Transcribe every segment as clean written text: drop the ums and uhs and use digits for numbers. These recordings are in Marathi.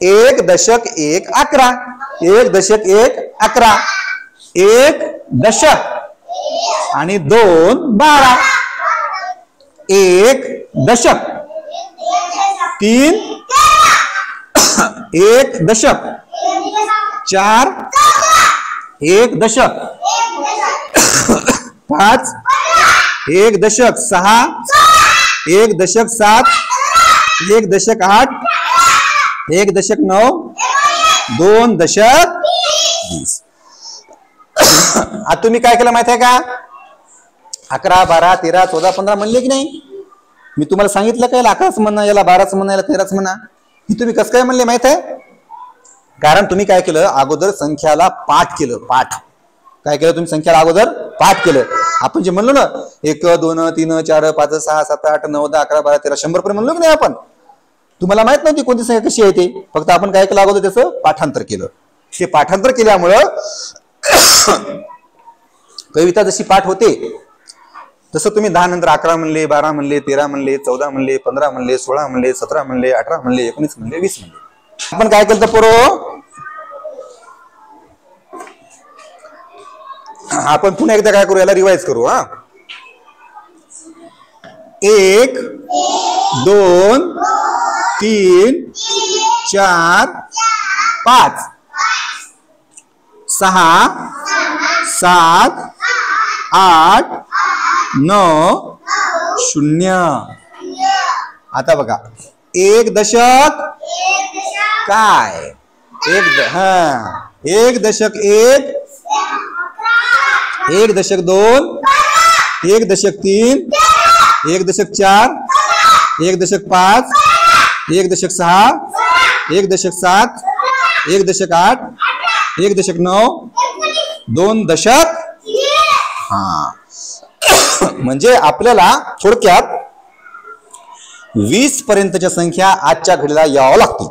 एक दशक एक 11, एक दशक एक 11, एक दशक आणि 2 12, एक दशक 3 एक दशक 4 एक दशक 5 एक दशक 6 एक दशक 7 एक दशक 8 एक दशक 9 2 दशक 20. आता तुम्ही काय केलं माहिती आहे का? 11 12 13 14 15 म्हणले की नाही? मी तुम्हाला सांगितलं काय 11च म्हणा, याला 12च म्हणा, याला 13च म्हणा. ही तुम्ही कसं काय म्हणले माहित आहे? कारण तुम्ही काय केलं, अगोदर संख्याला पाठ केलं. पाठ काय केलं तुम्ही? संख्याला अगोदर पाठ केलं. आपण जे म्हणलो ना 1 2 3 4 5 6 7 8 9 10 11 12 13 100 पर्यंत म्हणलो की नाही आपण? तुम्हाला माहित नव्हती कोणती संख्या कशी आहे ते, फक्त आपण काय केलं अगोदर त्याचं पाठांतर केलं. ते पाठांतर केल्यामुळं कविता जशी पाठ होते तसं तुम्ही 10 नंतर 11 म्हणले, 12 म्हणले, 13 म्हणले, 14 म्हणले, 15 म्हणले, 16 म्हणले, 17 म्हणले, 18 म्हणले, 19 म्हणले, 20 म्हणले. आपण काय केलं पोरो? आपण पुन्हा एकदा काय करू, याला रिवाइज करू. 1 2 3 4 5 6 7 8 9 0. आता बघा, एक दशक काय? एक दशक एक दशक 2 एक दशक 3 एक दशक 4 एक दशक 5 एक दशक 6 एक दशक 7 एक दशक 8 एक दशक 9 2 दशक. म्हणजे आपल्याला थोडक्यात 20 पर्यंतच्या संख्या आजच्या घडीला यावं लागतील.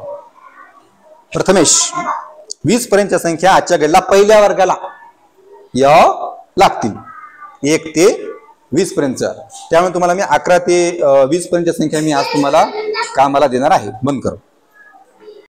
प्रथमेश, 20 पर्यंतच्या संख्या आजच्या घडीला पहिल्या वर्गाला यावं लागतील, 1 ते 20 पर्यंत. त्यामुळे तुम्हाला मी 11 ते 20 पर्यंतच्या संख्या मी आज तुम्हाला कामाला देणार आहे. बंद कर.